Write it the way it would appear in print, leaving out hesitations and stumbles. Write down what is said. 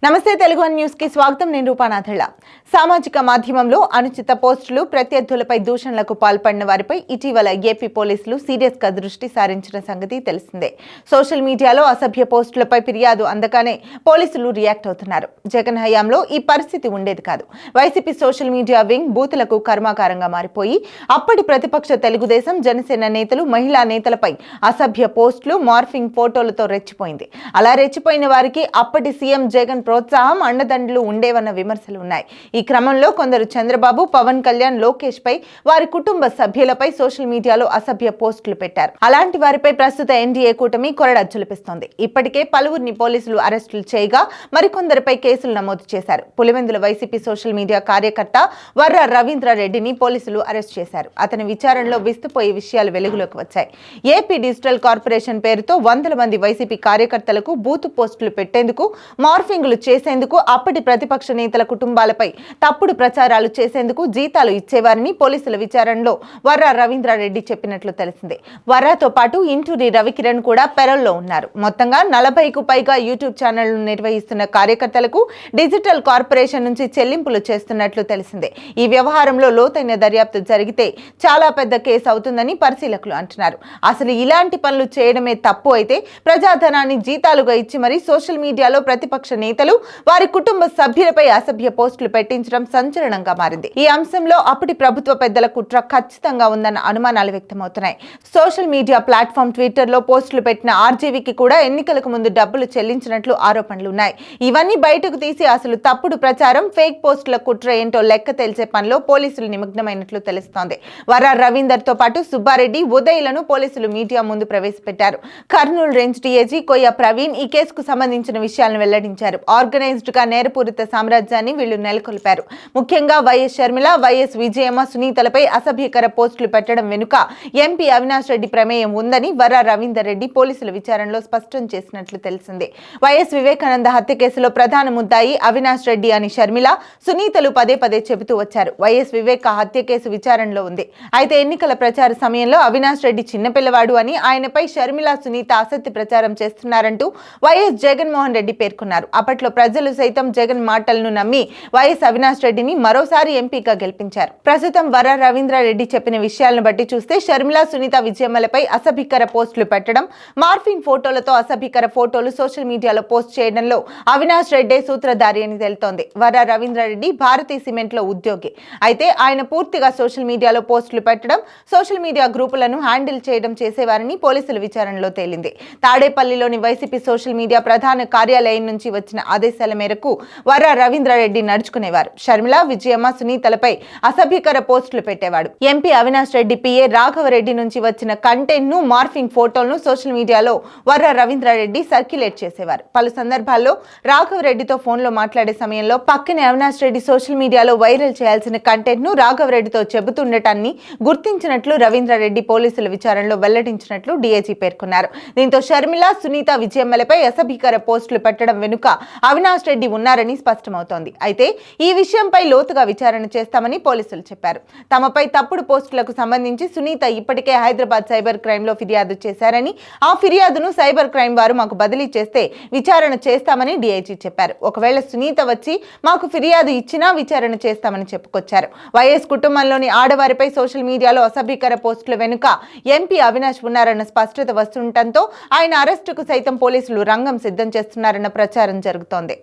నమస్తే Telugu one news కి స్వాగతం. నేను రూపానాథళ్ళ. సామాజిక మాధ్యమంలో అనుచిత పోస్టులు, ప్రత్యర్థులపై దూషణలకు పాల్పడిన వారిపై ఇటీవల ఏపీ పోలీసులు సీరియస్ గా దృష్టి సారించిన సంగతి తెలిసిందే. సోషల్ మీడియాలో అసభ్య పోస్టులపై ఫిర్యాదు అందగానే పోలీసులు రియాక్ట్ అవుతున్నారు. జగన్ హయాంలో ఈ పరిస్థితి ఉండేది కాదు. వైసీపీ సోషల్ మీడియా వింగ్ బూతులకు కర్మాగారంగా మారిపోయి అప్పటి ప్రతిపక్ష తెలుగుదేశం, జనసేన నేతలు, మహిళా నేతలపై అసభ్య పోస్టులు, మార్ఫింగ్ ఫోటోలతో రెచ్చిపోయింది. అలా రెచ్చిపోయిన వారికి అప్పటి సీఎం జగన్ ప్రోత్సాహం, అండదండలు ఉండేవన్న విమర్శలు ఉన్నాయి. ఈ క్రమంలో కొందరు చంద్రబాబు, పవన్ కళ్యాణ్, లోకేష్ పై, వారి కుటుంబ సభ్యులపై సోషల్ మీడియాలో అసభ్య పోస్టులు పెట్టారు. అలాంటి వారిపై ప్రస్తుత ఎన్డీఏ కూటమి కొరడజ్జులిపిస్తోంది. ఇప్పటికే పలువురిని పోలీసులు అరెస్టులు చేయగా మరికొందరిపై కేసులు నమోదు చేశారు. పులివెందుల వైసీపీ సోషల్ మీడియా కార్యకర్త వర్ర రవీంద్రారెడ్డిని పోలీసులు అరెస్ట్ చేశారు. అతని విచారణలో విస్తుపోయే విషయాలు వెలుగులోకి వచ్చాయి. ఏపీ డిజిటల్ కార్పొరేషన్ పేరుతో వందల మంది వైసీపీ కార్యకర్తలకు బూతు పోస్టులు పెట్టేందుకు, మార్ఫింగ్లు చేసేందుకు, అప్పటి ప్రతిపక్ష నేతల కుటుంబాలపై తప్పుడు ప్రచారాలు చేసేందుకు జీతాలు ఇచ్చేవారని పోలీసుల విచారణలో వర్ర రవీంద్రారెడ్డి చెప్పినట్లు తెలిసింది. వర్రతో పాటు ఇంటూరి రవికిరణ్ కూడా పెరోల్లో ఉన్నారు. మొత్తంగా 40కు పైగా యూట్యూబ్ ఛానళ్లను నిర్వహిస్తున్న కార్యకర్తలకు డిజిటల్ కార్పొరేషన్ నుంచి చెల్లింపులు చేస్తున్నట్లు తెలిసిందే. ఈ వ్యవహారంలో లోతైన దర్యాప్తు జరిగితే చాలా పెద్ద కేసు అవుతుందని పరిశీలకులు అంటున్నారు. అసలు ఇలాంటి పనులు చేయడమే తప్పు అయితే ప్రజాధనాన్ని జీతాలుగా ఇచ్చి మరీ సోషల్ మీడియాలో ప్రతిపక్ష నేతలు, వారి కుటుంబ సభ్యులపై అసభ్య పోస్టులు పెట్టించడం సంచలనంగా మారింది. ఈ అంశంలో అప్పటి ప్రభుత్వ పెద్దల కుట్ర ఖచ్చితంగా ఉందన్న అనుమానాలు వ్యక్తమవుతున్నాయి. సోషల్ మీడియా ప్లాట్ఫామ్ ట్విట్టర్ లో పోస్టులు పెట్టిన ఆర్జీవీకి కూడా ఎన్నికలకు ముందు డబ్బులు చెల్లించినట్లు ఆరోపణలు ఉన్నాయి. ఇవన్నీ బయటకు తీసి అసలు తప్పుడు ప్రచారం, ఫేక్ పోస్టుల కుట్ర ఏంటో లెక్క తేల్చే పనిలో పోలీసులు నిమగ్నమైనట్లు తెలుస్తోంది. వర్ర రవీందర్ తో పాటు సుబ్బారెడ్డి, ఉదయ్లను పోలీసులు మీడియా ముందు ప్రవేశపెట్టారు. కర్నూలు రేంజ్ డీఐజీ కొయ్య ప్రవీణ్ ఈ కేసుకు సంబంధించిన విషయాలను వెల్లడించారు. ఆర్గనైజ్డ్ గా నేరపూరిత సామ్రాజ్యాన్ని వీళ్లు నెలకొల్పారు. ముఖ్యంగా వైఎస్ షర్మిల, వైఎస్ విజయమ్మ, సునీతలపై అసభ్యకర పోస్టులు పెట్టడం వెనుక ఎంపీ అవినాష్ రెడ్డి ప్రమేయం ఉందని వర్ర రవీందర్ రెడ్డి పోలీసుల విచారణలో స్పష్టం చేసినట్లు తెలిసింది. వైఎస్ వివేకానంద హత్య కేసులో ప్రధాన ముద్దాయి అవినాష్ రెడ్డి అని షర్మిల, సునీతలు పదే పదే చెబుతూ వచ్చారు. వైఎస్ వివేక హత్య కేసు విచారణలో ఉంది. అయితే ఎన్నికల ప్రచార సమయంలో అవినాష్ రెడ్డి చిన్నపిల్లవాడు అని, ఆయనపై షర్మిల, సునీత అసత్య ప్రచారం చేస్తున్నారంటూ వైఎస్ జగన్మోహన్ రెడ్డి పేర్కొన్నారు. అప్పట్లో ప్రజలు సైతం జగన్ మాటలను నమ్మి వైఎస్ అవినాష్ రెడ్డిని మరోసారి ఎంపీగా గెలిపించారు. ప్రస్తుతం వర్ర రవీంద్రారెడ్డి చెప్పిన విషయాలను బట్టి చూస్తే షర్మిల, సునీత, విజయమ్మలపై అసభ్యకర పోస్టులు పెట్టడం, మార్ఫింగ్ ఫోటోలతో అసభ్యకర ఫోటోలు సోషల్ మీడియాలో పోస్ట్ చేయడంలో అవినాష్ రెడ్డే సూత్రధారి అని తెలుతోంది. వర్ర రవీంద్రారెడ్డి భారతీ సిమెంట్ లో ఉద్యోగి. అయితే ఆయన పూర్తిగా సోషల్ మీడియాలో పోస్టులు పెట్టడం, సోషల్ మీడియా గ్రూపులను హ్యాండిల్ చేయడం చేసేవారని పోలీసుల విచారణలో తేలింది. తాడేపల్లిలోని వైసీపీ సోషల్ మీడియా ప్రధాన కార్యాలయం నుంచి వచ్చిన ఆదేశాల మేరకు వర్ర రవీంద్రారెడ్డి నడుచుకునేవారు. షర్మిల, విజయమ్మ, సునీతలపై అసభ్యకర పోస్టులు పెట్టేవాడు. ఎంపీ అవినాష్ రెడ్డి పిఏ రాఘవరెడ్డి నుంచి వచ్చిన కంటెంట్ ను, మార్ఫింగ్ ఫోటోలను సోషల్ మీడియాలో వర్ర రవీంద్రారెడ్డి సర్క్యులేట్ చేసేవారు. పలు సందర్భాల్లో రాఘవరెడ్డితో ఫోన్ లో మాట్లాడే సమయంలో పక్కనే అవినాష్ రెడ్డి సోషల్ మీడియాలో వైరల్ చేయాల్సిన కంటెంట్ ను రాఘవరెడ్డితో చెబుతుండటాన్ని గుర్తించినట్లు రవీంద్రారెడ్డి పోలీసుల విచారణలో వెల్లడించినట్లు డీఐజీ పేర్కొన్నారు. దీంతో షర్మిల, సునీత, విజయమ్మలపై అసభ్యకర పోస్టులు పెట్టడం వెనుక అవినాష్ రెడ్డి ఉన్నారని స్పష్టమవుతోంది. అయితే ఈ విషయంపై లోతుగా విచారణ చేస్తామని పోలీసులు చెప్పారు. తమపై తప్పుడు పోస్టులకు సంబంధించి సునీత ఇప్పటికే హైదరాబాద్ సైబర్ క్రైమ్ లో ఫిర్యాదు చేశారని, ఆ ఫిర్యాదును సైబర్ క్రైమ్ వారు మాకు బదిలీ చేస్తే విచారణ చేస్తామని డీఐజీ చెప్పారు. ఒకవేళ సునీత వచ్చి మాకు ఫిర్యాదు ఇచ్చినా విచారణ చేస్తామని చెప్పుకొచ్చారు. వైఎస్ కుటుంబంలోని ఆడవారిపై సోషల్ మీడియాలో అసభ్యకర పోస్టుల వెనుక ఎంపీ అవినాష్ ఉన్నారన్న స్పష్టత వస్తుండటంతో ఆయన అరెస్టుకు సైతం పోలీసులు రంగం సిద్ధం చేస్తున్నారన్న ప్రచారం జరుగుతోంది.